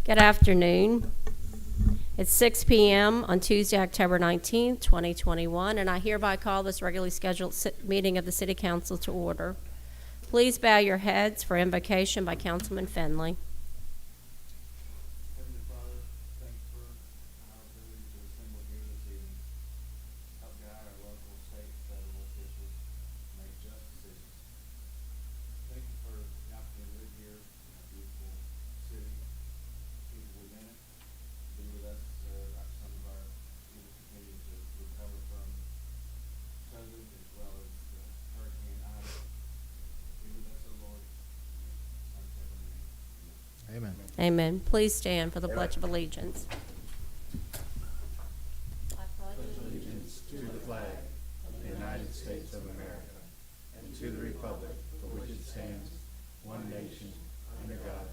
Good afternoon. It's 6 p.m. on Tuesday, October 19th, 2021, and I hereby call this regularly scheduled meeting of the City Council to order. Please bow your heads for invocation by Councilman Finley. Heavenly Father, thank you for our ability to assemble here this evening. Help guide our local, state, and federal officials to make just decisions. Thank you for the opportunity to live here in our beautiful city, people within it. Be with us, some of our people continue to recover from COVID as well as Hurricane Ida. Be with us, O Lord. Amen. Amen. Please stand for the Pledge of Allegiance. Allegiance to the flag of the United States of America and to the republic for which it stands, one nation, under God,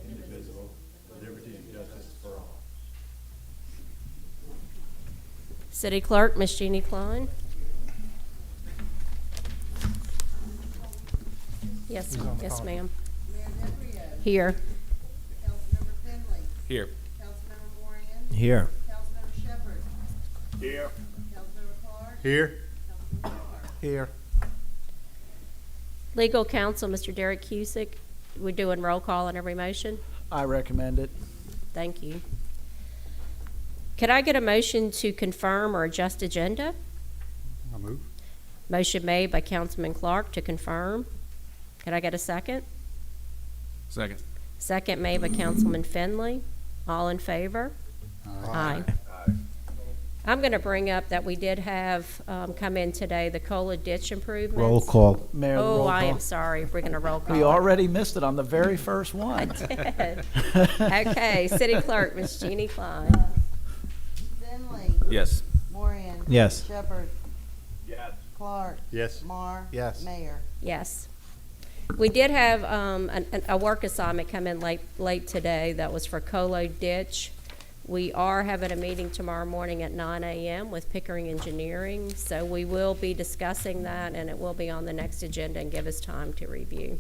indivisible, with liberty and justice for all. City Clerk, Ms. Jeannie Klein. Yes, ma'am. Mayor Devereaux. Here. Councilmember Finley. Here. Councilmember Moran. Here. Councilmember Shepherd. Here. Councilmember Clark. Here. Councilmember Carr. Here. Legal Counsel, Mr. Derek Cusick. We're doing roll call on every motion. I recommend it. Thank you. Could I get a motion to confirm or adjust agenda? I'll move. Motion made by Councilman Clark to confirm. Could I get a second? Second. Second made by Councilman Finley. All in favor? Aye. I'm going to bring up that we did have come in today the Cola ditch improvements. Roll call. Mayor, the Oh, roll I call. am sorry. We're going to roll call. We already missed it on the very first I one. did. Okay, City Clerk, Ms. Jeannie Klein. Finley. Yes. Moran. Yes. Shepherd. Yes. Clark. Yes. Marr. Yes. Mayor. Yes. We did have a work assignment come in late today that was for Colo Ditch. We are having a meeting tomorrow morning at 9 a.m. with Pickering Engineering, so we will be discussing that, and it will be on the next agenda and give us time to review.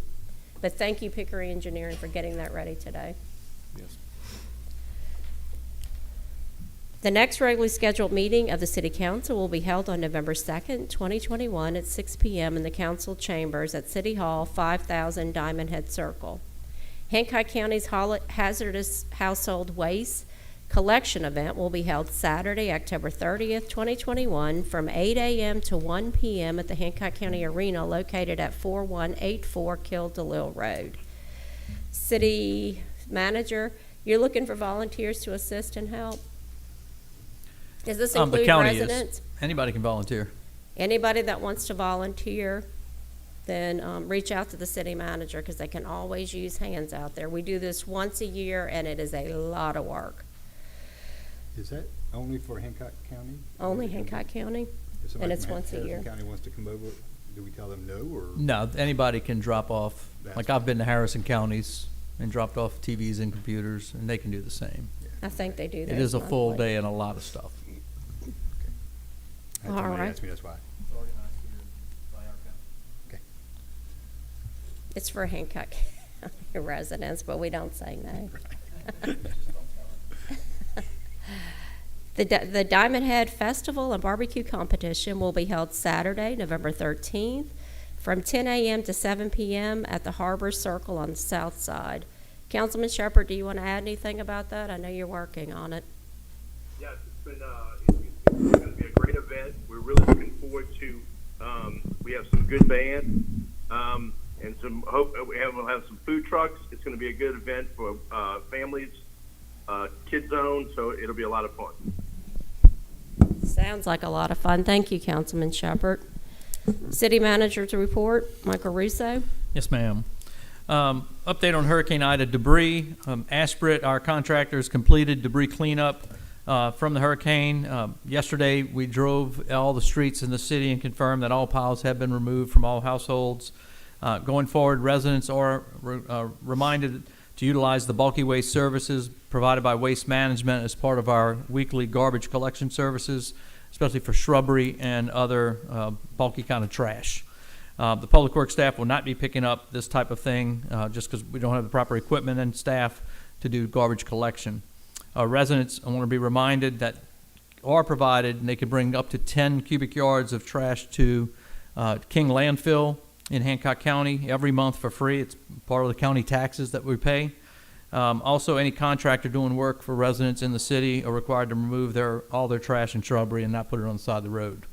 But thank you, Pickering Engineering, for getting that ready today. Yes. The next regularly scheduled meeting of the City Council will be held on November 2nd, 2021 at 6 p.m. in the Council Chambers at City Hall, 5000 Diamondhead Circle. Hancock County's Hazardous Household Waste Collection event will be held Saturday, October 30th, 2021 from 8 a.m. to 1 p.m. at the Hancock County Arena located at 4184 Kill DeLille Road. City Manager, you're looking for volunteers to assist and help? Does this include the county residents? is. Anybody can volunteer. Anybody that wants to volunteer, then reach out to the city manager because they can always use hands out there. We do this once a year, and it is a lot of work. Is that only for Hancock County? Only Hancock County, If somebody and it's from once a Harrison year. County wants to come over, do we tell them no, or? No, anybody can drop off. That's Like I've been to Harrison counties and dropped off TVs and computers, and they can do the same. I think they do that. It is a full monthly. day and a lot of stuff. Had All somebody right. ask me, that's why. It's organized here by our county. Okay. It's for Hancock County residents, but we don't say no. The Diamondhead Festival and Barbecue Competition will be held Saturday, November 13th, from 10 a.m. to 7 p.m. at the Harbor Circle on the south side. Councilman Shepherd, do you want to add anything about that? I know you're working on it. Yes, it's been it's going to be a great event. We're really looking forward to. We have some good bands, and some hope we'll have some food trucks. It's going to be a good event for families, kids zone. So it'll be a lot of fun. Sounds like a lot of fun. Thank you, Councilman Shepherd. City Manager's report, Michael Russo. Yes, ma'am. Update on Hurricane Ida debris. Ashbrit, our contractors, completed debris cleanup from the hurricane. Yesterday, we drove all the streets in the city and confirmed that all piles have been removed from all households. Going forward, residents are reminded to utilize the bulky waste services provided by Waste Management as part of our weekly garbage collection services, especially for shrubbery and other bulky kind of trash. The public works staff will not be picking up this type of thing just because we don't have the proper equipment and staff to do garbage collection. Residents, I want to be reminded that are provided, and they can bring up to 10 cubic yards of trash to King Landfill in Hancock County every month for free. It's part of the county taxes that we pay. Also, any contractor doing work for residents in the city are required to remove all their trash and shrubbery and not put it on the side of the road.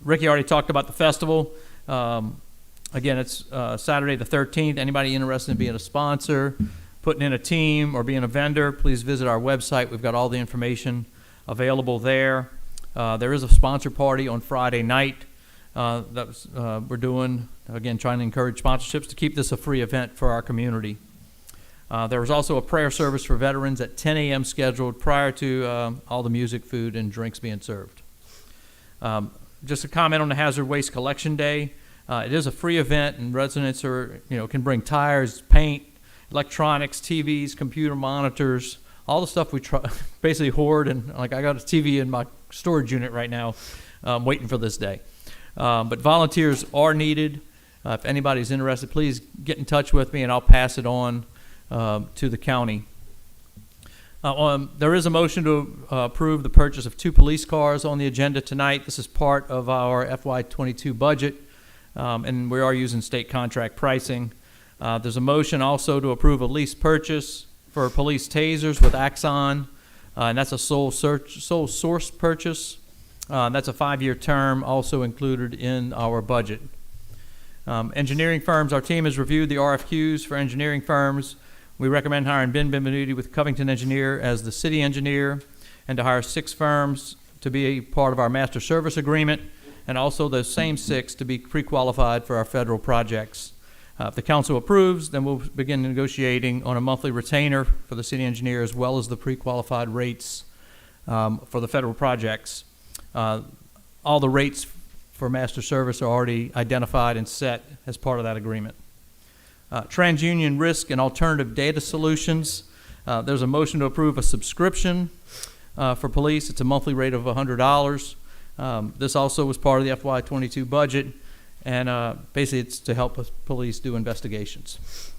Ricky already talked about the festival. Again, it's Saturday the 13th. Anybody interested in being a sponsor, putting in a team, or being a vendor, please visit our website. We've got all the information available there. There is a sponsor party on Friday night that we're doing, again, trying to encourage sponsorships to keep this a free event for our community. There was also a prayer service for veterans at 10 a.m. scheduled prior to all the music, food, and drinks being served. Just a comment on the Hazard Waste Collection Day. It is a free event, and residents can bring tires, paint, electronics, TVs, computer monitors, all the stuff we basically hoard. And like, I got a TV in my storage unit right now, waiting for this day. But volunteers are needed. If anybody's interested, please get in touch with me, and I'll pass it on to the county. There is a motion to approve the purchase of 2 police cars on the agenda tonight. This is part of our FY22 budget, and we are using state contract pricing. There's a motion also to approve a lease purchase for police tasers with Axon, and that's a sole source purchase. That's a 5-year term, also included in our budget. Engineering firms, our team has reviewed the RFQs for engineering firms. We recommend hiring Ben Benvenuti with Covington Engineer as the city engineer, and to hire 6 firms to be a part of our master service agreement, and also those same 6 to be pre-qualified for our federal projects. If the council approves, then we'll begin negotiating on a monthly retainer for the city engineer, as well as the pre-qualified rates for the federal projects. All the rates for master service are already identified and set as part of that agreement. TransUnion Risk and Alternative Data Solutions. There's a motion to approve a subscription for police. It's a monthly rate of $100. This also was part of the FY22 budget, and basically it's to help us police do investigations.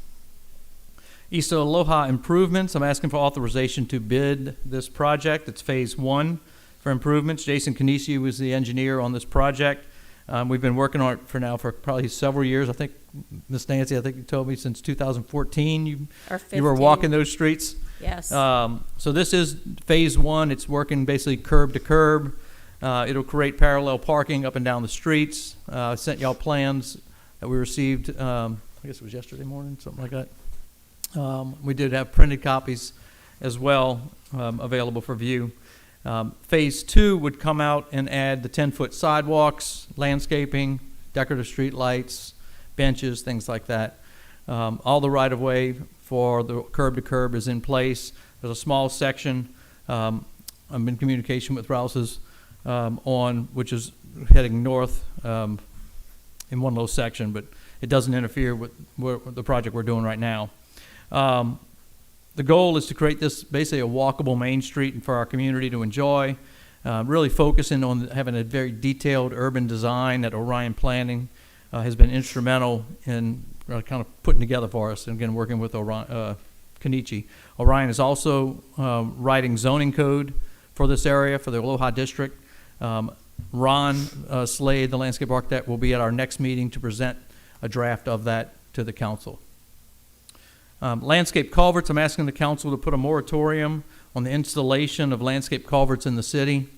East Aloha Improvements. I'm asking for authorization to bid this project. It's phase 1 for improvements. Jason Canisi was the engineer on this project. We've been working on it for probably several years. I think, Miss Nancy, I think you told me since 2014 you were walking those streets. Yes. So this is phase 1. It's working basically curb to curb. It'll create parallel parking up and down the streets. I sent y'all plans that we received, I guess it was yesterday morning, something like that. We did have printed copies as well available for view. Phase 2 would come out and add the 10-foot sidewalks, landscaping, decorative street lights, benches, things like that. All the right-of-way for the curb-to-curb is in place. There's a small section. I'm in communication with Rouse's which is heading north in one little section, but it doesn't interfere with the project we're doing right now. The goal is to create this basically a walkable main street for our community to enjoy, really focusing on having a very detailed urban design that Orion Planning has been instrumental in kind of putting together for us, and again, working with Kenichi. Orion is also writing zoning code for this area, for the Aloha District. Ron Slade, the landscape architect, will be at our next meeting to present a draft of that to the council. Landscape culverts, I'm asking the council to put a moratorium on the installation of landscape culverts in the city.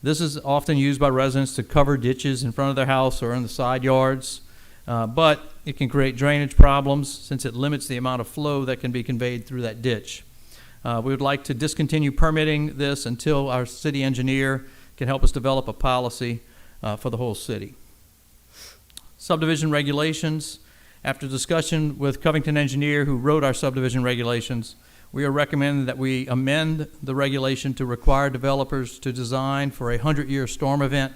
This is often used by residents to cover ditches in front of their house or in the side yards, but it can create drainage problems since it limits the amount of flow that can be conveyed through that ditch. We would like to discontinue permitting this until our city engineer can help us develop a policy for the whole city. Subdivision regulations. After discussion with Covington Engineer, who wrote our subdivision regulations, we are recommending that we amend the regulation to require developers to design for a 100-year storm event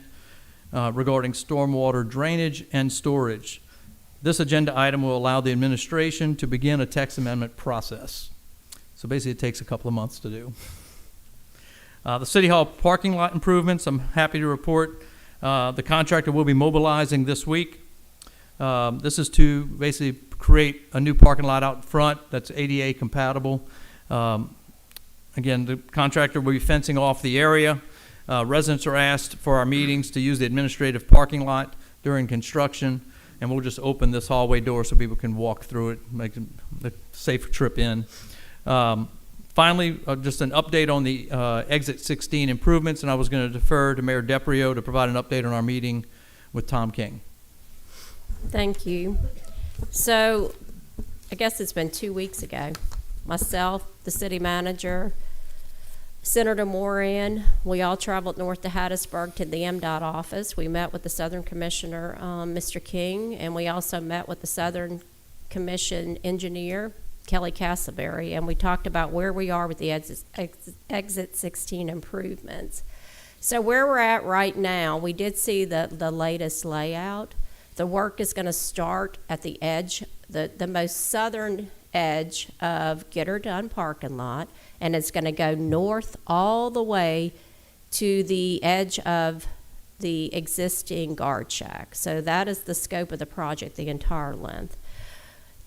regarding stormwater drainage and storage. This agenda item will allow the administration to begin a text amendment process. So basically it takes a couple of months to do. The City Hall parking lot improvements, I'm happy to report the contractor will be mobilizing this week. This is to basically create a new parking lot out front that's ADA compatible. Again, the contractor will be fencing off the area. Residents are asked for our meetings to use the administrative parking lot during construction, and we'll just open this hallway door so people can walk through it, make a safe trip in. Finally, just an update on the Exit 16 improvements, and I was going to defer to Mayor DePrio to provide an update on our meeting with Tom King. Thank you. So, I guess it's been 2 weeks ago. Myself, the city manager, Senator Moran, we all traveled north to Hattiesburg to the MDOT office. We met with the Southern Commissioner, Mr. King, and we also met with the Southern Commission engineer, Kelly Castleberry, and we talked about where we are with the Exit 16 improvements. So where we're at right now, we did see the latest layout. The work is going to start at the edge, the most southern edge of Get Her Done parking lot, and it's going to go north all the way to the edge of the existing guard shack. So that is the scope of the project, the entire length.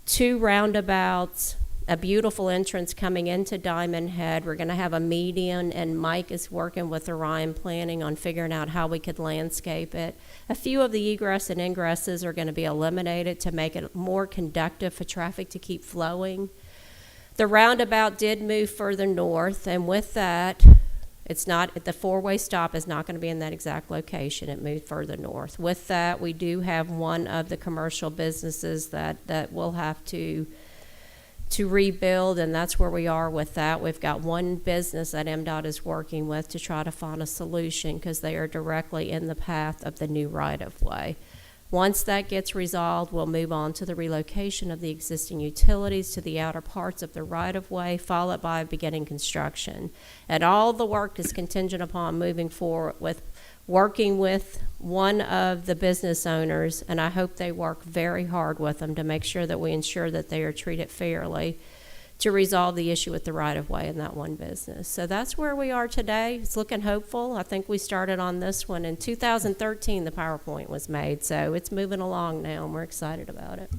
2 roundabouts, a beautiful entrance coming into Diamondhead. We're going to have a median, and Mike is working with Orion Planning on figuring out how we could landscape it. A few of the egress and ingresses are going to be eliminated to make it more conductive for traffic to keep flowing. The roundabout did move further north, and with that, it's not, the 4-way stop is not going to be in that exact location. It moved further north. With that, we do have one of the commercial businesses that will have to rebuild, and that's where we are with that. We've got one business that MDOT is working with to try to find a solution because they are directly in the path of the new right-of-way. Once that gets resolved, we'll move on to the relocation of the existing utilities to the outer parts of the right-of-way, followed by beginning construction. And all the work is contingent upon moving forward with working with one of the business owners, and I hope they work very hard with them to make sure that we ensure that they are treated fairly to resolve the issue with the right-of-way in that one business. So that's where we are today. It's looking hopeful. I think we started on this one in 2013, the PowerPoint was made, so it's moving along now, and we're excited about it.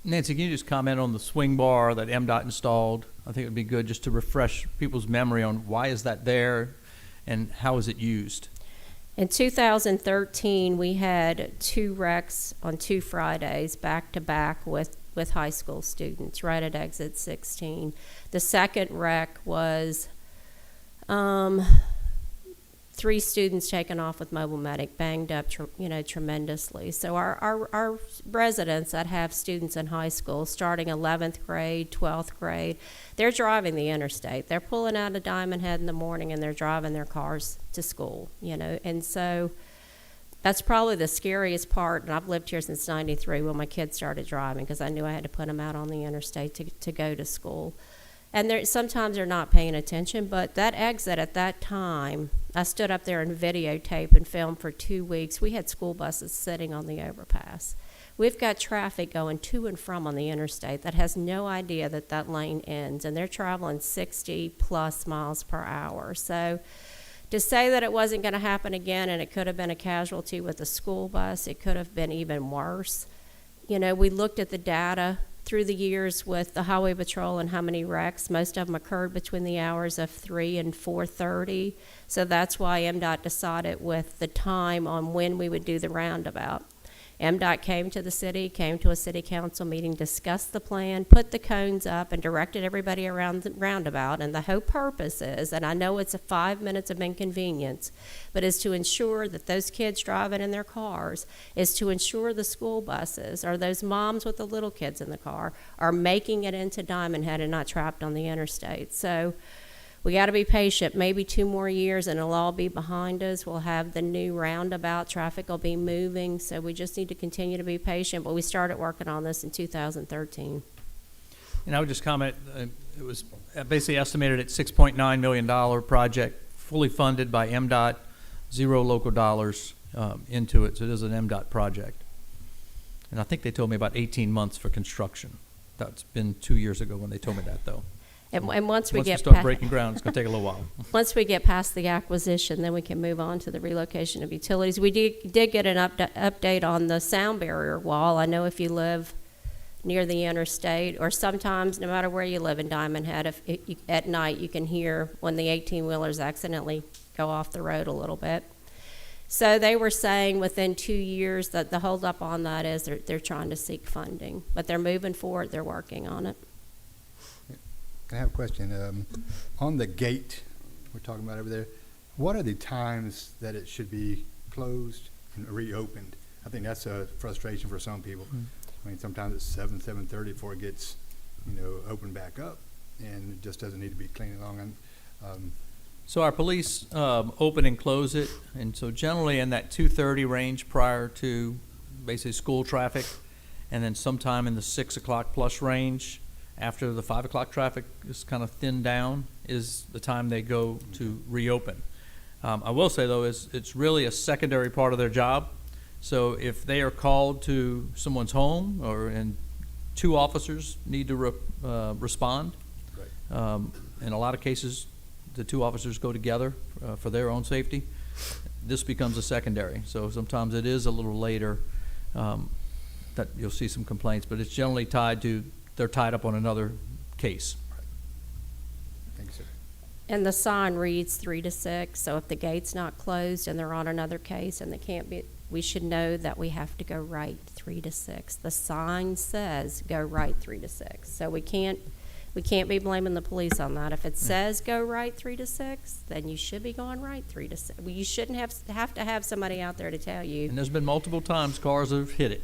Nancy, can you just comment on the swing bar that MDOT installed? I think it would be good just to refresh people's memory on why is that there and how is it used? In 2013, we had 2 wrecks on 2 Fridays back-to-back with high school students right at Exit 16. The second wreck was 3 students taken off with mobile medic, banged up tremendously. So our residents that have students in high school starting 11th grade, 12th grade, they're driving the interstate. They're pulling out of Diamondhead in the morning and they're driving their cars to school, and so that's probably the scariest part. And I've lived here since '93 when my kids started driving because I knew I had to put them out on the interstate to go to school. And sometimes they're not paying attention, but that exit at that time, I stood up there and videotape and filmed for 2 weeks. We had school buses sitting on the overpass. We've got traffic going to and from on the interstate that has no idea that that lane ends, and they're traveling 60-plus miles per hour. So to say that it wasn't going to happen again and it could have been a casualty with a school bus, it could have been even worse. We looked at the data through the years with the Highway Patrol and how many wrecks. Most of them occurred between the hours of 3 and 4:30. So that's why MDOT decided with the time on when we would do the roundabout. MDOT came to the city, came to a city council meeting, discussed the plan, put the cones up, and directed everybody around the roundabout. And the whole purpose is, and I know it's 5 minutes of inconvenience, but is to ensure that those kids driving in their cars, is to ensure the school buses or those moms with the little kids in the car are making it into Diamondhead and not trapped on the interstate. So we got to be patient. Maybe 2 more years and it'll all be behind us. We'll have the new roundabout. Traffic will be moving. So we just need to continue to be patient. But we started working on this in 2013. And I would just comment, it was basically estimated at $6.9 million project, fully funded by MDOT, 0 local dollars into it. So it is an MDOT project. And I think they told me about 18 months for construction. That's been 2 years ago when they told me that, though. And once we Once we get start breaking ground, it's gonna take a little while. once we get past the acquisition, then we can move on to the relocation of utilities. We did get an update on the sound barrier wall. I know if you live near the interstate, or sometimes, no matter where you live in Diamondhead, at night you can hear when the 18-wheelers accidentally go off the road a little bit. So they were saying within 2 years that the holdup on that is they're trying to seek funding, but they're moving forward. They're working on it. I have a question. On the gate we're talking about over there, what are the times that it should be closed and reopened? I think that's a frustration for some people. I mean, sometimes it's 7:30 before it gets, opened back up, and it just doesn't need to be cleaned along. And So our police open and close it, and so generally in that 2:30 range prior to basically school traffic, and then sometime in the 6 o'clock plus range after the 5 o'clock traffic is kind of thinned down is the time they go to reopen. I will say though, it's really a secondary part of their job. So if they are called to someone's home, and 2 officers need to respond, in a lot of cases, the 2 officers go together for their own safety. This becomes a secondary. So sometimes it is a little later that you'll see some complaints, but it's generally they're tied up on another case. thank you, sir. And the sign reads 3 to 6, so if the gate's not closed and they're on another case and they can't be, we should know that we have to go right 3 to 6. The sign says go right 3 to 6, so we can't be blaming the police on that. If it says go right 3 to 6, then you should be going right 3 to 6. Well, you shouldn't have to have somebody out there to tell you. And there's been multiple times cars have hit it.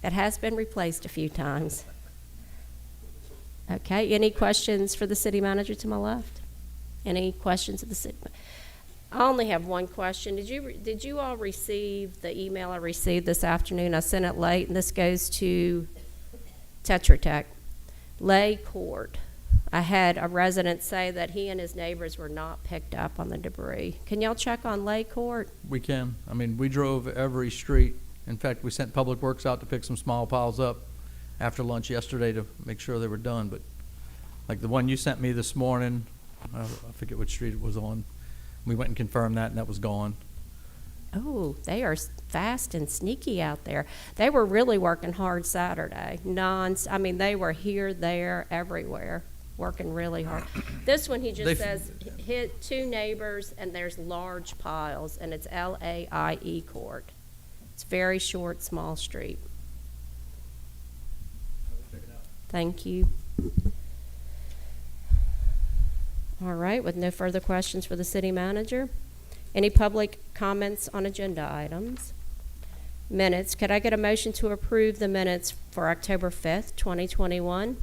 It has been replaced a few times. Okay, any questions for the city manager to my left? Any questions of the city? I only have one question. Did you all receive the email I received this afternoon? I sent it late, and this goes to Tetra Tech. Lay Court. I had a resident say that he and his neighbors were not picked up on the debris. Can y'all check on Lay Court? We can. I mean, we drove every street. In fact, we sent Public Works out to pick some small piles up after lunch yesterday to make sure they were done. But like the one you sent me this morning, I forget which street it was on. We went and confirmed that, and that was gone. Oh, they are fast and sneaky out there. They were really working hard Saturday. They were here, there, everywhere, working really hard. This one, he just says, hit 2 neighbors, and there's large piles, and it's Laie Court. It's very short, small street. Thank you. All right, with no further questions for the city manager. Any public comments on agenda items? Minutes. Could I get a motion to approve the minutes for October 5th, 2021?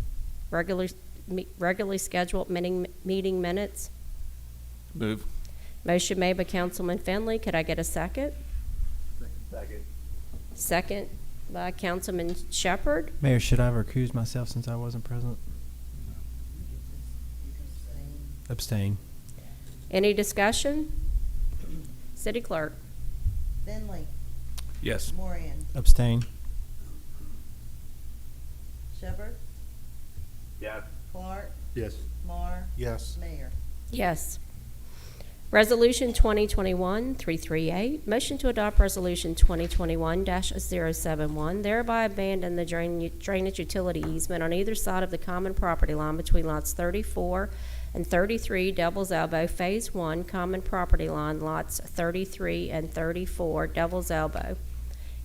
Regularly scheduled meeting minutes. Move. Motion made by Councilman Finley. Could I get a second? Second. Second by Councilman Shepherd. Mayor, should I recuse myself since I wasn't present? Abstain. Any discussion? City Clerk. Finley, Yes. Moran, Abstain. Shepherd, Yes. Clark, Yes. Marr, Yes. Mayor. Yes. Resolution 2021-338, motion to adopt Resolution 2021-071, thereby abandon the drainage utility easement on either side of the common property line between lots 34 and 33 Devil's Elbow, Phase 1, common property line, lots 33 and 34 Devil's Elbow.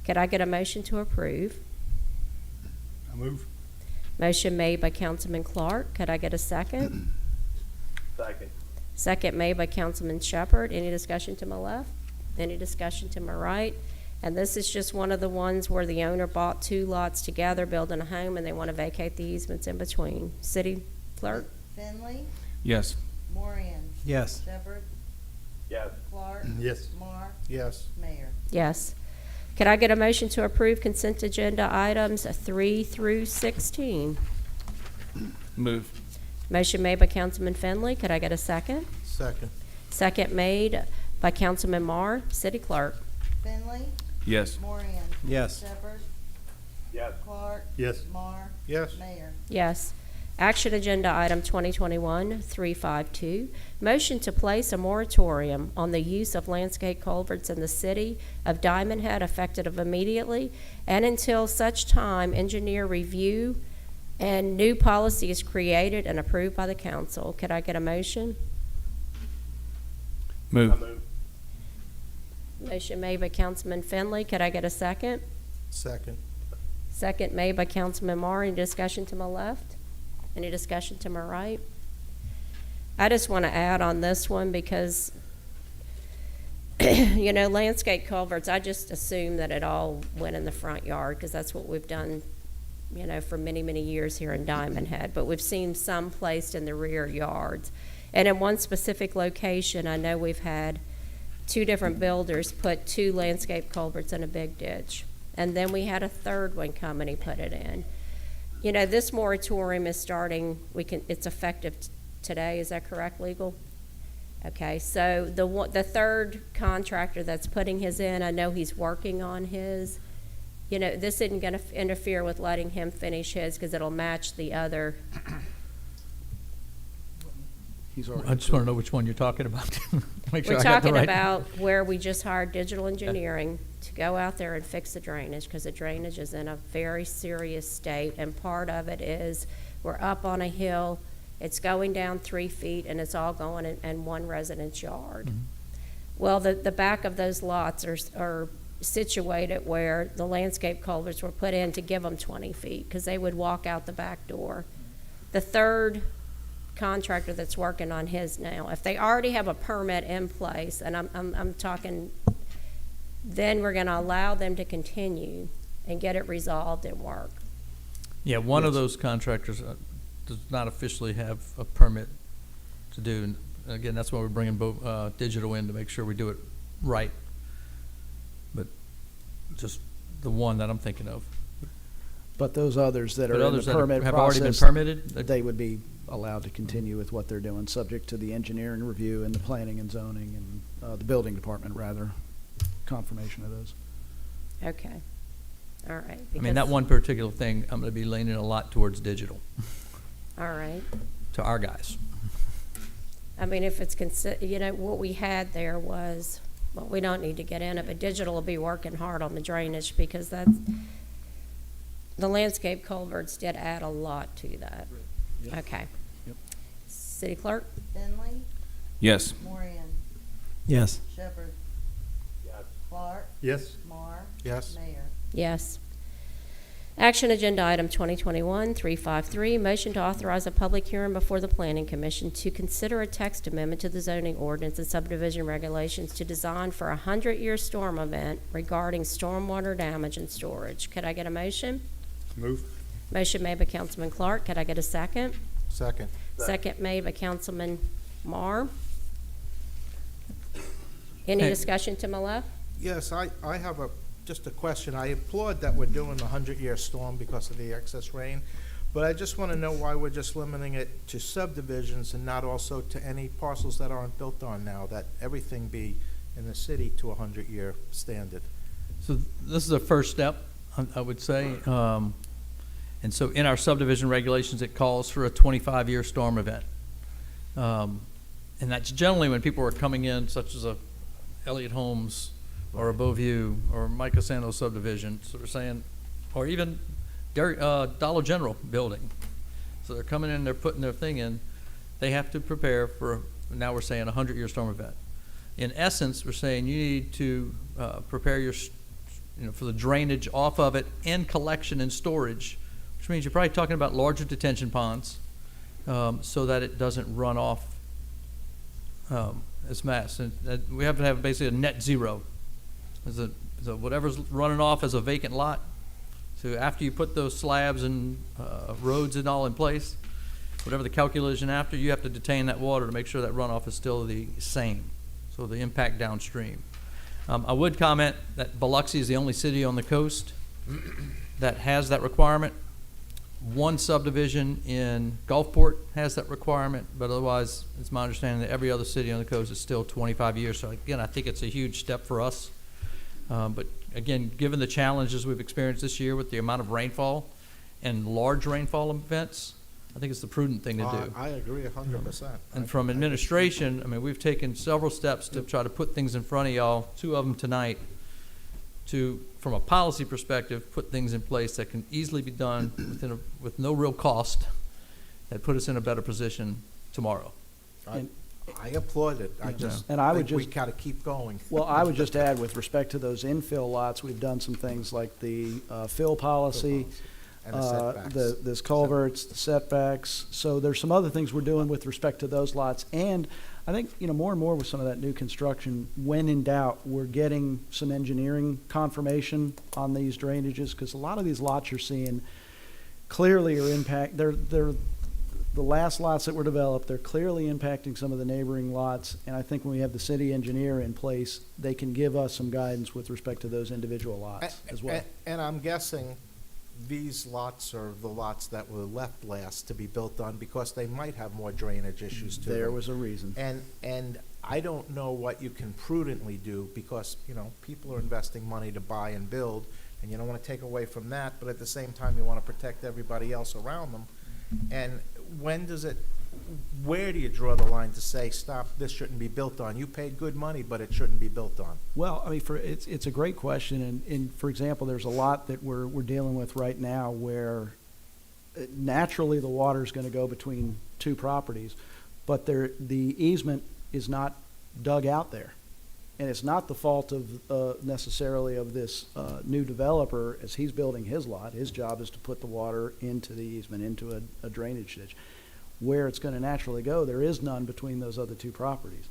Could I get a motion to approve? I move. Motion made by Councilman Clark. Could I get a second? Second. Second made by Councilman Shepherd. Any discussion to my left? Any discussion to my right? And this is just one of the ones where the owner bought 2 lots together, building a home, and they want to vacate the easements in between. City Clerk? Finley, Yes. Moran, Yes. Shepherd, Yes. Clark, Yes. Marr, Yes. Mayor. Yes. Could I get a motion to approve consent agenda items 3 through 16? Move. Motion made by Councilman Finley. Could I get a second? Second. Second made by Councilman Marr. City Clerk? Finley, Yes. Moran, Yes. Shepherd, Yes. Clark. Yes. Mar. Yes. Mayor. Yes. Action Agenda Item 2021-352, motion to place a moratorium on the use of landscape culverts in the city of Diamondhead effective immediately and until such time engineer review and new policy is created and approved by the council. Could I get a motion? Move. Motion made by Councilman Finley. Could I get a second? Second. Second made by Councilman Marr. Any discussion to my left? Any discussion to my right? I just want to add on this one because, you know, landscape culverts, I just assume that it all went in the front yard because that's what we've done, you know, for many, many years here in Diamondhead. But we've seen some placed in the rear yards. And in one specific location, I know we've had 2 different builders put 2 landscape culverts in a big ditch. And then we had a third one come and he put it in. You know, this moratorium is starting, it's effective today, is that correct, legal? Okay, so the third contractor that's putting his in, I know he's working on his. You know, this isn't gonna interfere with letting him finish his, because it'll match the other. He's already. I just want to know which one you're talking about. Make sure We're I got the talking right- about where we just hired digital engineering to go out there and fix the drainage, because the drainage is in a very serious state, and part of it is we're up on a hill, it's going down 3 feet, and it's all going in one resident's yard. Mhm. Well, the back of those lots are situated where the landscape culverts were put in to give them 20 feet, because they would walk out the back door. The third contractor that's working on his now, if they already have a permit in place, and I'm talking, then we're gonna allow them to continue and get it resolved and work. Yeah, one of those contractors does not officially have a permit to do. And again, that's why we're bringing digital in to make sure we do it right. But just the one that I'm thinking of. But those others that But are in others the that permit have already been process, permitted, they would be allowed to continue with what they're doing, subject to the engineering review and the planning and zoning and the building department, rather, confirmation of those. Okay, all right. I mean, that because- one particular thing, I'm gonna be leaning a lot towards digital All right. to our guys. I mean, if it's you know, what we had there was, well, we don't need to get in it, but digital will be working hard on the drainage, because that's, the landscape culverts did add a lot to that. Okay. Yep. City Clerk? Finley. Yes. Moran. Yes. Shepherd. Yes. Clark. Yes. Mar. Yes. Mayor. Yes. Action Agenda Item 2021-353, motion to authorize a public hearing before the Planning Commission to consider a text amendment to the zoning ordinance and subdivision regulations to design for a 100-year storm event regarding stormwater damage and storage. Could I get a motion? Move. Motion made by Councilman Clark. Could I get a second? Second. Second made by Councilman Marr. Any Hey. discussion to my left? Yes, I have just a question. I applaud that we're doing the 100-year storm because of the excess rain, but I just want to know why we're just limiting it to subdivisions and not also to any parcels that aren't built on now, that everything be in the city to a 100-year standard. So this is a first step, I would say. And so in our subdivision regulations, it calls for a 25-year storm event. And that's generally when people are coming in, such as a Elliott Homes or a Beauview or Micah Santos subdivision, so they're saying, or even Dollar General building. So they're coming in, they're putting their thing in, they have to prepare for, now we're saying, a 100-year storm event. In essence, we're saying you need to prepare your, for the drainage off of it and collection and storage, which means you're probably talking about larger detention ponds, so that it doesn't run off as mass. And we have to have basically a net zero. So whatever's running off as a vacant lot, so after you put those slabs and roads and all in place, whatever the calculation after, you have to detain that water to make sure that runoff is still the same, so the impact downstream. I would comment that Biloxi is the only city on the coast that has that requirement. One subdivision in Gulfport has that requirement, but otherwise, it's my understanding that every other city on the coast is still 25 years. So again, I think it's a huge step for us. But again, given the challenges we've experienced this year with the amount of rainfall and large rainfall events, I think it's the prudent thing to do. I agree 100%. And from administration, I mean, we've taken several steps to try to put things in front of y'all, 2 of them tonight, to, from a policy perspective, put things in place that can easily be done with no real cost, that put us in a better position tomorrow. I applaud it. I Yeah. just And I would think we just- gotta keep going. Well, I would just add, with respect to those infill lots, we've done some things like the fill policy, And the setbacks. this culverts, the setbacks. So there's some other things we're doing with respect to those lots. And I think, more and more with some of that new construction, when in doubt, we're getting some engineering confirmation on these drainages, because a lot of these lots you're seeing clearly are they're the last lots that were developed, they're clearly impacting some of the neighboring lots. And I think when we have the city engineer in place, they can give us some guidance with respect to those individual lots as well. And I'm guessing these lots are the lots that were left last to be built on because they might have more drainage issues to them. There was a reason. And I don't know what you can prudently do because, people are investing money to buy and build, and you don't want to take away from that, but at the same time, you want to protect everybody else around them. And where do you draw the line to say, stop, this shouldn't be built on? You paid good money, but it shouldn't be built on. Well, I mean, it's a great question, and for example, there's a lot that we're dealing with right now where naturally the water's going to go between 2 properties, but the easement is not dug out there, and it's not the fault of necessarily of this new developer as he's building his lot. His job is to put the water into the easement, into a drainage ditch. Where it's going to naturally go, there is none between those other 2 properties.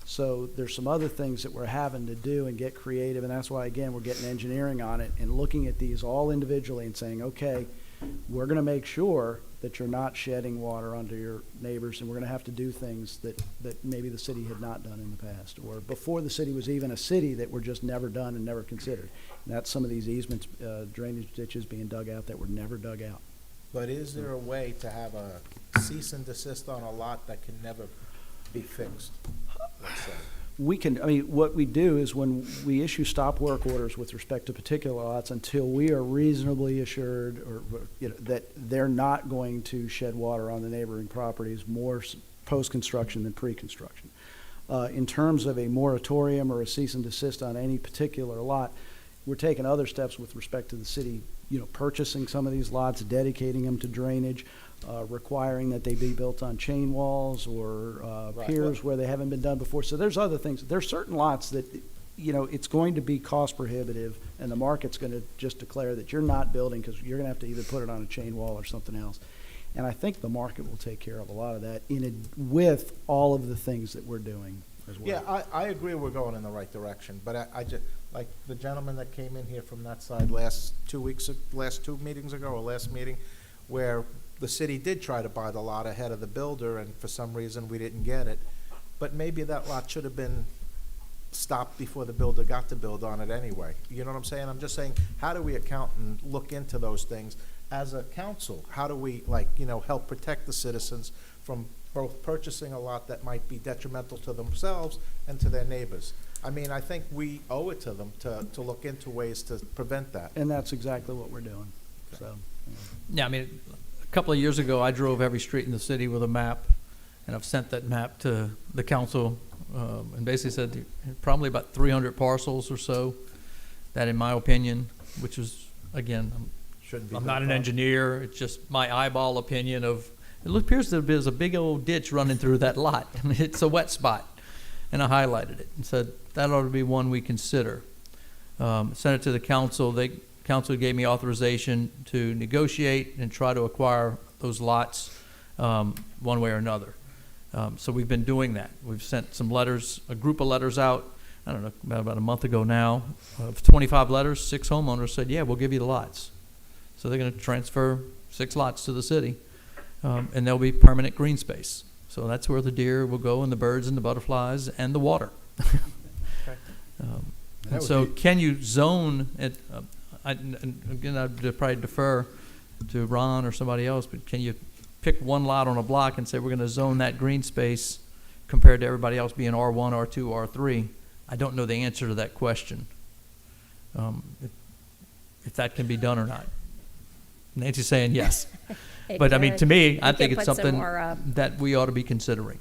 So there's some other things that we're having to do and get creative, and that's why, again, we're getting engineering on it and looking at these all individually and saying, okay, we're going to make sure that you're not shedding water onto your neighbors, and we're going to have to do things that maybe the city had not done in the past, or before the city was even a city, that were just never done and never considered. And that's some of these easements, drainage ditches being dug out that were never dug out. But is there a way to have a cease and desist on a lot that can never be fixed, let's say? We can, what we do is when we issue stop work orders with respect to particular lots, until we are reasonably assured that they're not going to shed water on the neighboring properties more post-construction than pre-construction. In terms of a moratorium or a cease and desist on any particular lot, we're taking other steps with respect to the city, purchasing some of these lots, dedicating them to drainage, requiring that they be built on chain walls or piers where they haven't been done before. So there's other things. There's certain lots that, it's going to be cost prohibitive, and the market's going to just declare that you're not building because you're going to have to either put it on a chain wall or something else. And I think the market will take care of a lot of that with all of the things that we're doing as well. Yeah, I agree we're going in the right direction, but I just, like the gentleman that came in here from that side last 2 meetings ago, or last meeting, where the city did try to buy the lot ahead of the builder, and for some reason we didn't get it. But maybe that lot should have been stopped before the builder got to build on it anyway. You know what I'm saying? I'm just saying, how do we account and look into those things as a council? How do we, help protect the citizens from both purchasing a lot that might be detrimental to themselves and to their neighbors? I think we owe it to them to look into ways to prevent that. And that's exactly what we're doing. So, Yeah, a couple of years ago, I drove every street in the city with a map, and I've sent that map to the council, and basically said probably about 300 parcels or so, that in my opinion, which is, again, Shouldn't be I'm built not an on. engineer, it's just my eyeball opinion of, it appears that there's a big old ditch running through that lot. It's a wet spot, and I highlighted it and said that ought to be one we consider. Sent it to the council. Council gave me authorization to negotiate and try to acquire those lots one way or another. So we've been doing that. We've sent some letters, a group of letters out, I don't know, about a month ago now. Of 25 letters, 6 homeowners said, yeah, we'll give you the lots. So they're going to transfer 6 lots to the city, and there'll be permanent green space. So that's where the deer will go, and the birds and the butterflies and the water. And so can you zone it? Again, I'd probably defer to Ron or somebody else, but can you pick one lot on a block and say we're going to zone that green space compared to everybody else being R1, R2, R3? I don't know the answer to that question. if that can be done or not. Nancy's saying yes. It But I mean, could. to me, We I could think it's put some something more up. that we ought to be considering.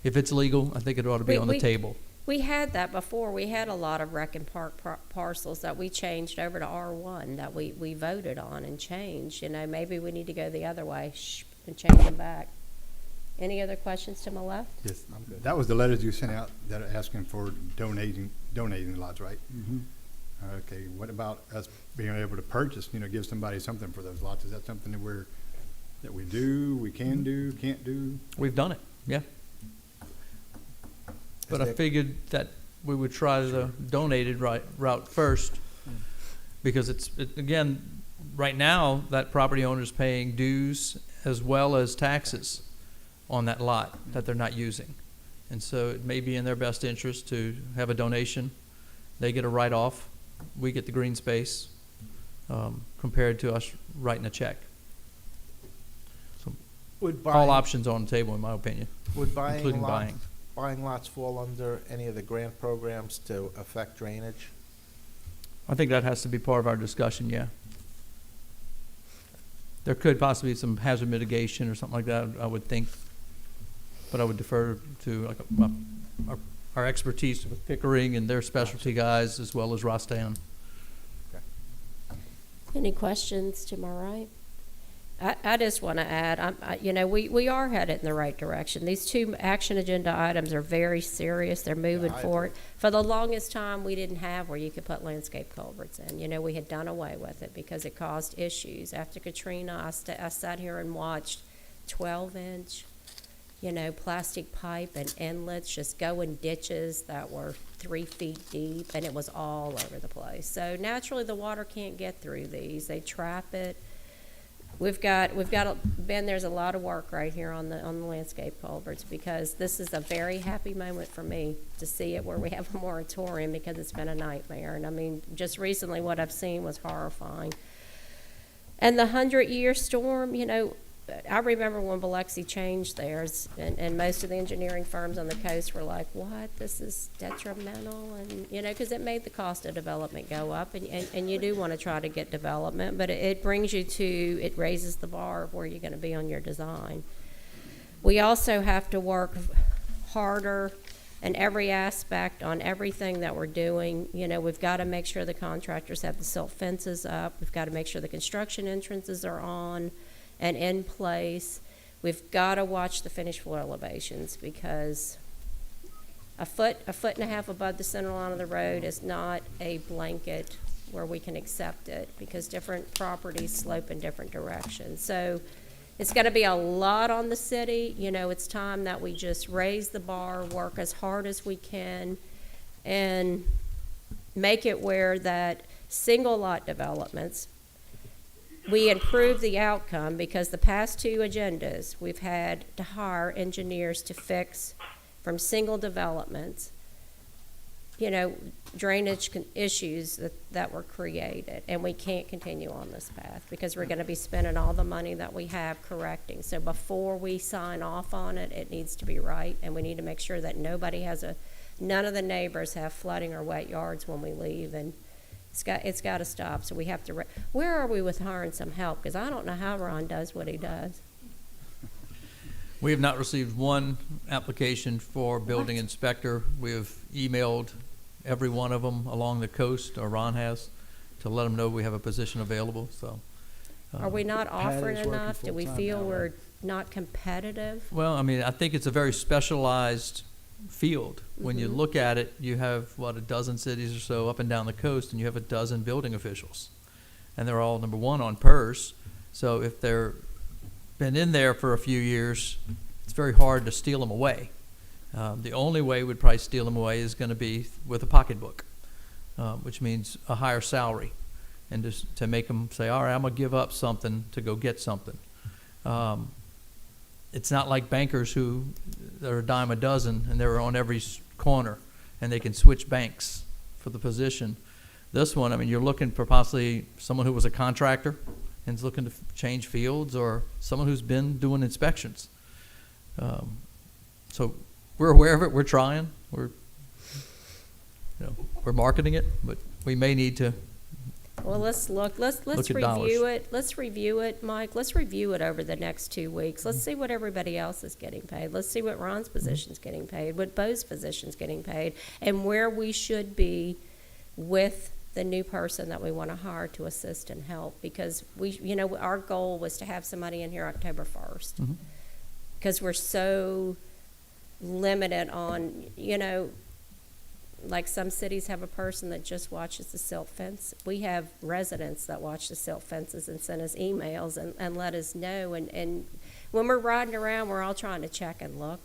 If it's legal, I think it ought to be on the We- table. We had that before. We had a lot of rec and park parcels that we changed over to R1 that we voted on and changed. You know, maybe we need to go the other way and change them back. Any other questions to my left? Yes, I'm good. That was the letters you sent out that are asking for donating lots, right? Mhm. Okay, what about us being able to purchase, give somebody something for those lots? Is that something that we do, we can do, can't do? We've done it, yeah. But I there- figured that we would try the donated route first, because again, right now, that property owner's paying dues as well as taxes on that lot that they're not using. And so it may be in their best interest to have a donation. They get a write-off, we get the green space, compared to us writing a check. So Would all options on the table, in my opinion, Would including buying. buying lots fall under any of the grant programs to affect drainage? I think that has to be part of our discussion, yeah. There could possibly be some hazard mitigation or something like that, I would think. But I would defer to our expertise with Pickering and their specialty guys, as well as Rostan. Any questions to my right? I just want to add, we are headed in the right direction. These two action agenda items are very serious. They're moving I forward. For the longest time, we didn't have where you could put landscape culverts in. We had done away with it because it caused issues. After Katrina, I sat here and watched 12-inch, plastic pipe and inlets just go in ditches that were 3 feet deep, and it was all over the place. So naturally, the water can't get through these. They trap it. Ben, there's a lot of work right here on the landscape culverts, because this is a very happy moment for me to see it where we have a moratorium, because it's been a nightmare. And I mean, just recently what I've seen was horrifying. And the 100-year storm, I remember when Biloxi changed theirs, and most of the engineering firms on the coast were like, what, this is detrimental, and, because it made the cost of development go up, and you do want to try to get development, but it raises the bar of where you're going to be on your design. We also have to work harder in every aspect on everything that we're doing. We've got to make sure the contractors have the silt fences up. We've got to make sure the construction entrances are on and in place. We've got to watch the finished floor elevations, because a foot and a half above the center line of the road is not a blanket where we can accept it, because different properties slope in different directions. So it's going to be a lot on the city. It's time that we just raise the bar, work as hard as we can, and make it where that single lot developments, we improve the outcome, because the past two agendas, we've had to hire engineers to fix from single developments, drainage issues that were created. And we can't continue on this path, because we're going to be spending all the money that we have correcting. So before we sign off on it, it needs to be right, and we need to make sure that none of the neighbors have flooding or wet yards when we leave, and it's got to stop. So we have to, where are we with hiring some help? Because I don't know how Ron does what he does. We have not received one application for building inspector. We have emailed every one of them along the coast, or Ron has, to let them know we have a position available, so. Are we not offering Patty's working enough? Do we full-time feel now, we're right? not competitive? Well, I mean, I think it's a very specialized field. When you Mhm. look at it, you have, a dozen cities or so up and down the coast, and you have a dozen building officials. And they're all, number one, on PERS. So if they're been in there for a few years, it's very hard to steal them away. The only way we'd probably steal them away is going to be with a pocketbook, which means a higher salary, and just to make them say, all right, I'm going to give up something to go get something. It's not like bankers who are a dime a dozen and they're on every corner and they can switch banks for the position. This one, I mean, you're looking for possibly someone who was a contractor and is looking to change fields, or someone who's been doing inspections. So we're aware of it. We're trying. We're marketing it, but we may need to Well, let's Look at review dollars. it. Let's review it, Mike. Let's review it over the next 2 weeks. Let's see what everybody else is getting paid. Let's see what Ron's position's getting paid, what Bo's position's getting paid, and where we should be with the new person that we want to hire to assist and help. Because our goal was to have somebody in here October 1st. Mhm. Because we're so limited on, like some cities have a person that just watches the silt fence. We have residents that watch the silt fences and send us emails and let us know. And when we're riding around, we're all trying to check and look.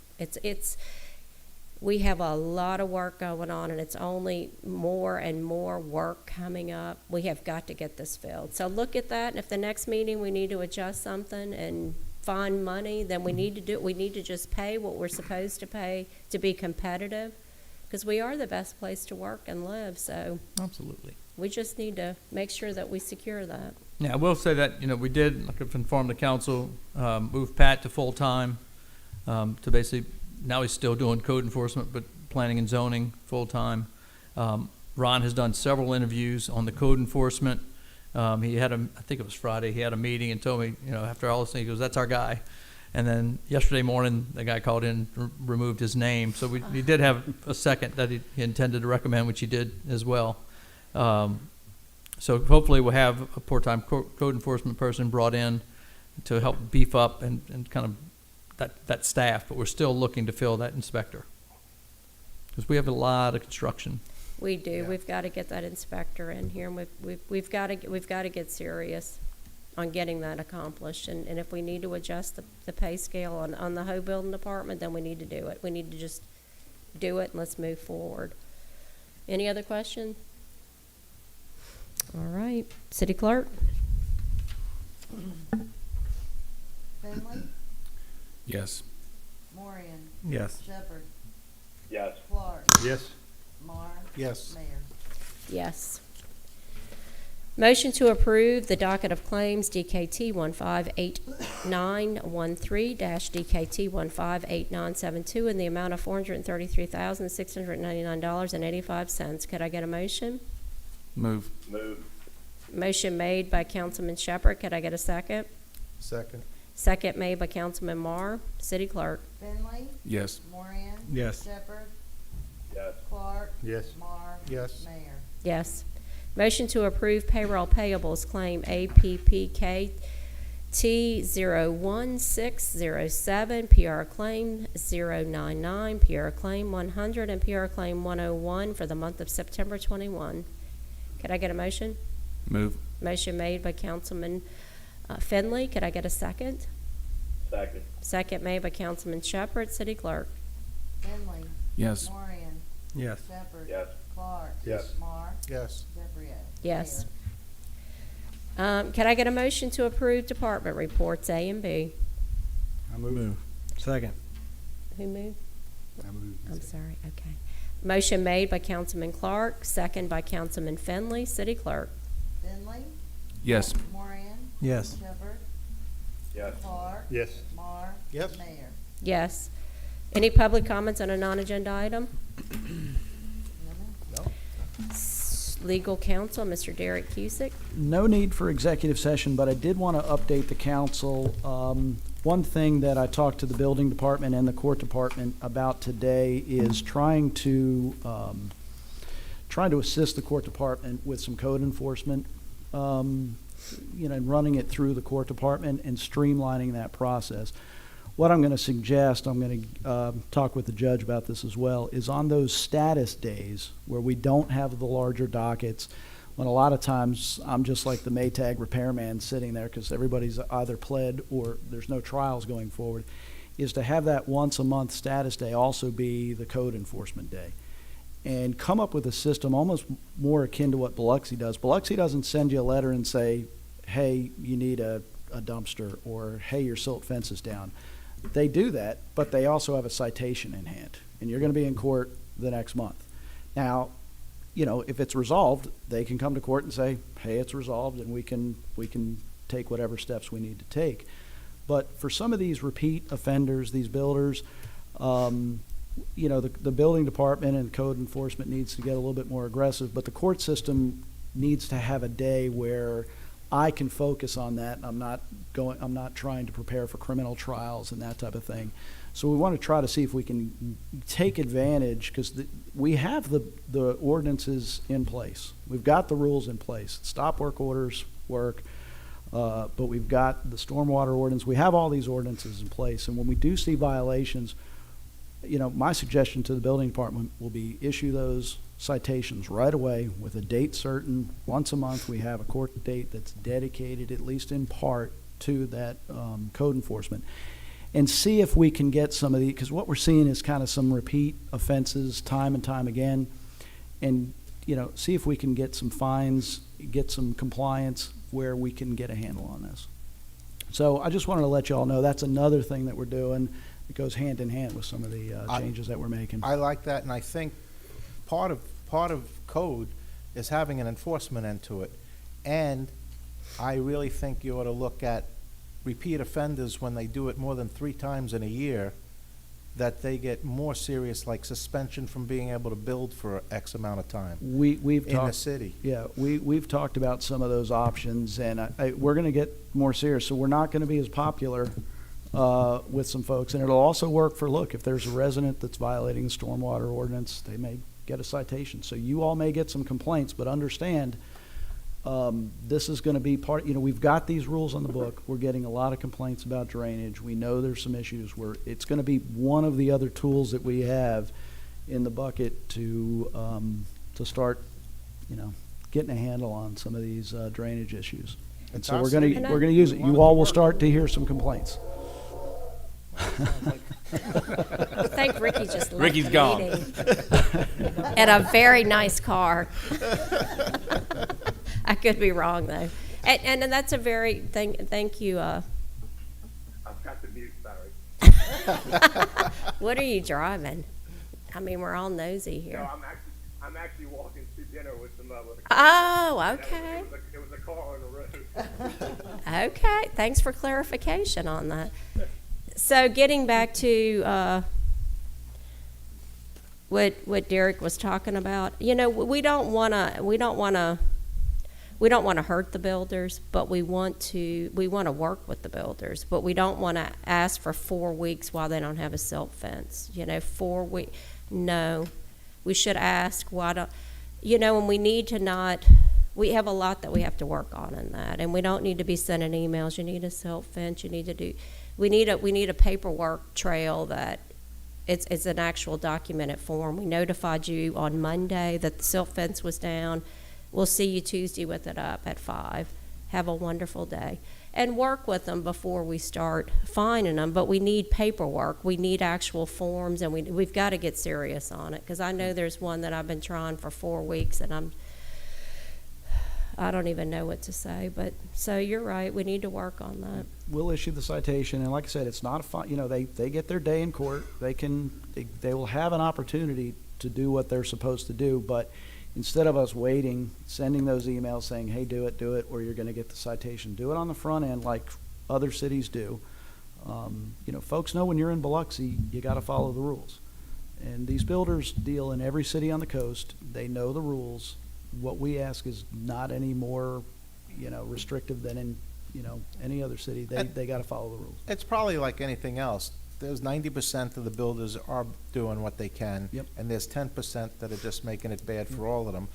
We have a lot of work going on, and it's only more and more work coming up. We have got to get this filled. So look at that, and if the next meeting we need to adjust something and find money, then we need to do it. We need to just pay what we're supposed to pay to be competitive, because we are the best place to work and live. So Absolutely. we just need to make sure that we secure that. Yeah, I will say that, we did, like I've informed the council, move Pat to full-time, to basically, now he's still doing code enforcement, but planning and zoning full-time. Ron has done several interviews on the code enforcement. He had I think it was Friday, he had a meeting and told me, after all this thing, he goes, that's our guy. And then yesterday morning, the guy called in, removed his name. So he did have a second that he intended to recommend, which he did as well. So hopefully we'll have a part-time code enforcement person brought in to help beef up and kind of that staff. But we're still looking to fill that inspector, because we have a lot of construction. We do. Yeah. We've got to get that inspector in here, and we've got to get serious on getting that accomplished. And if we need to adjust the pay scale on the whole building department, then we need to do it. We need to just do it, and let's move forward. Any other questions? All right. City Clerk? Finley, Yes. Morian, Yes. Shepherd, Yes. Clark, Yes. Marr, Yes. Mayor. Yes. Motion to approve the docket of claims DKT 158913-DKT 158972 in the amount of $433,699.85. Could I get a motion? Move. Motion made by Councilman Shepherd. Could I get a second? Second. Second made by Councilman Marr. City Clerk? Finley, Yes. Morian, Yes. Shepherd, Yes. Clark, Yes. Marr, Yes. Mayor. Yes. Motion to approve payroll payables claim APPK T01607, PR claim 099, PR claim 100, and PR claim 101 for the month of September 21. Could I get a motion? Move. Motion made by Councilman Finley. Could I get a second? Second. Second made by Councilman Shepherd. City Clerk? Finley, Yes. Morian, Yes. Shepherd, Yes. Clark, Yes. Marr, Yes. Zebrio. Yes. Mayor. Can I get a motion to approve department reports A and B? I move. Second. Who moved? I move. I'm sorry, okay. Motion made by Councilman Clark, second by Councilman Finley. City Clerk? Finley, Yes. Morian, Yes. Shepherd, Yes. Clark, Yes. Marr, Yes. Mayor. Yes. Any public comments on a non-agenda item? No. Legal counsel, Mr. Derek Cusick. No need for executive session, but I did want to update the council. One thing that I talked to the building department and the court department about today is trying to assist the court department with some code enforcement, and running it through the court department and streamlining that process. What I'm going to suggest, I'm going to talk with the judge about this as well, is on those status days where we don't have the larger dockets, when a lot of times I'm just like the Maytag repairman sitting there because everybody's either pled or there's no trials going forward, is to have that once a month status day also be the code enforcement day. And come up with a system almost more akin to what Biloxi does. Biloxi doesn't send you a letter and say, hey, you need a dumpster, or hey, your silt fence is down. They do that, but they also have a citation in hand, and you're going to be in court the next month. Now, if it's resolved, they can come to court and say, hey, it's resolved, and we can take whatever steps we need to take. But for some of these repeat offenders, these builders, the building department and code enforcement needs to get a little bit more aggressive, but the court system needs to have a day where I can focus on that, and I'm not trying to prepare for criminal trials and that type of thing. So we want to try to see if we can take advantage, because we have the ordinances in place. We've got the rules in place. Stop work orders work, but we've got the stormwater ordinance. We have all these ordinances in place, and when we do see violations, my suggestion to the building department will be issue those citations right away with a date certain. Once a month, we have a court date that's dedicated, at least in part, to that code enforcement. And see if we can get some of the, because what we're seeing is kind of some repeat offenses time and time again. And, see if we can get some fines, get some compliance where we can get a handle on this. So I just wanted to let you all know that's another thing that we're doing. It goes hand in hand with some of the changes that we're making. I like that, and I think part of code is having an enforcement end to it. And I really think you ought to look at repeat offenders when they do it more than 3 times in a year, that they get more serious, like suspension from being able to build for X amount of time We've in the talked, city. yeah, we've talked about some of those options, and we're going to get more serious. So we're not going to be as popular with some folks, and it'll also work for, look, if there's a resident that's violating the stormwater ordinance, they may get a citation. So you all may get some complaints, but understand this is going to be part, we've got these rules on the book. We're getting a lot of complaints about drainage. We know there's some issues where it's going to be one of the other tools that we have in the bucket to start, getting a handle on some of these drainage issues. And It's so we're awesome. going to use it. You all will start to hear some complaints. I think Ricky just left Ricky's the gone. meeting. In a very nice car. I could be wrong, though. And that's a very, thank you. I've got the mute, sorry. What are you driving? I mean, we're all nosy No, here. I'm actually walking to dinner with some with a Oh, okay. It was a car on the road. Okay, thanks for clarification on that. So getting back to what Derek was talking about, we don't want to hurt the builders, but we want to work with the builders, but we don't want to ask for 4 weeks while they don't have a silt fence. 4 weeks. No, we should ask why don't, and we need to not. We have a lot that we have to work on in that, and we don't need to be sending emails. You need a silt fence. You need to do. We need a paperwork trail that it's an actual documented form. We notified you on Monday that the silt fence was down. We'll see you Tuesday with it up at 5. Have a wonderful day. And work with them before we start fining them. But we need paperwork. We need actual forms, and we've got to get serious on it. Because I know there's one that I've been trying for 4 weeks, and I don't even know what to say. But so you're right. We need to work on that. We'll issue the citation, and like I said, it's not a fine. They get their day in court. They will have an opportunity to do what they're supposed to do, but instead of us waiting, sending those emails saying, hey, do it, or you're going to get the citation, do it on the front end like other cities do. Folks know when you're in Biloxi, you got to follow the rules. And these builders deal in every city on the coast. They know the rules. What we ask is not any more, restrictive than in, any other city. They got to follow the rules. It's probably like anything else. There's 90% of the builders are doing what they can. Yep. And there's 10% that are just making it bad for all of them.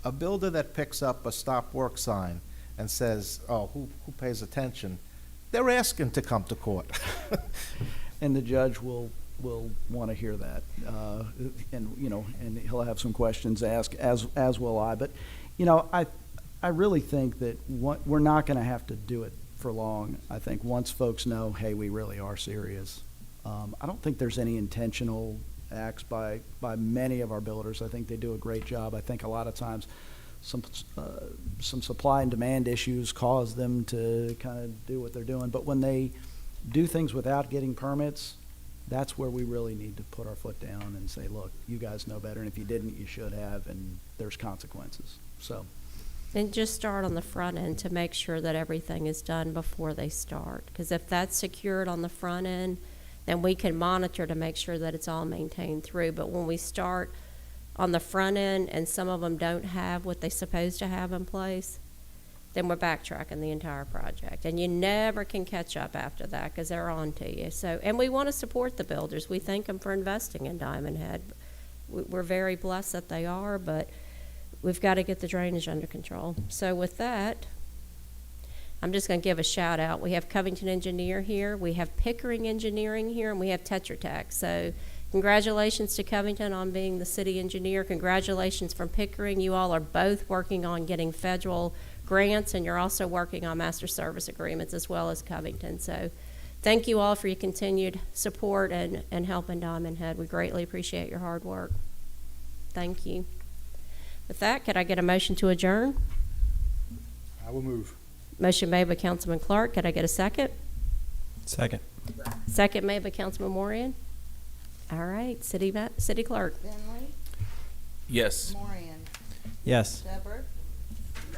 A builder that picks up a stop work sign and says, oh, who pays attention? They're asking to come to court. And the judge will want to hear that, and he'll have some questions to ask, as will I. But, I really think that we're not going to have to do it for long. I think once folks know, hey, we really are serious. I don't think there's any intentional acts by many of our builders. I think they do a great job. I think a lot of times some supply and demand issues cause them to kind of do what they're doing. But when they do things without getting permits, that's where we really need to put our foot down and say, look, you guys know better, and if you didn't, you should have, and there's consequences. So. And just start on the front end to make sure that everything is done before they start. Because if that's secured on the front end, then we can monitor to make sure that it's all maintained through. But when we start on the front end and some of them don't have what they're supposed to have in place, then we're backtracking the entire project. And you never can catch up after that because they're on to you. So, and we want to support the builders. We thank them for investing in Diamondhead. We're very blessed that they are, but we've got to get the drainage under control. So with that, I'm just going to give a shout out. We have Covington Engineer here, we have Pickering Engineering here, and we have Tetra Tech. So congratulations to Covington on being the city engineer. Congratulations from Pickering. You all are both working on getting federal grants, and you're also working on master service agreements as well as Covington. So thank you all for your continued support and help in Diamondhead. We greatly appreciate your hard work. Thank you. With that, could I get a motion to adjourn? I will move. Motion made by Councilman Clark. Could I get a second? Second. Second made by Councilman Moran. All right, City Clerk. Finley, Yes. Moran, Yes. Shepherd,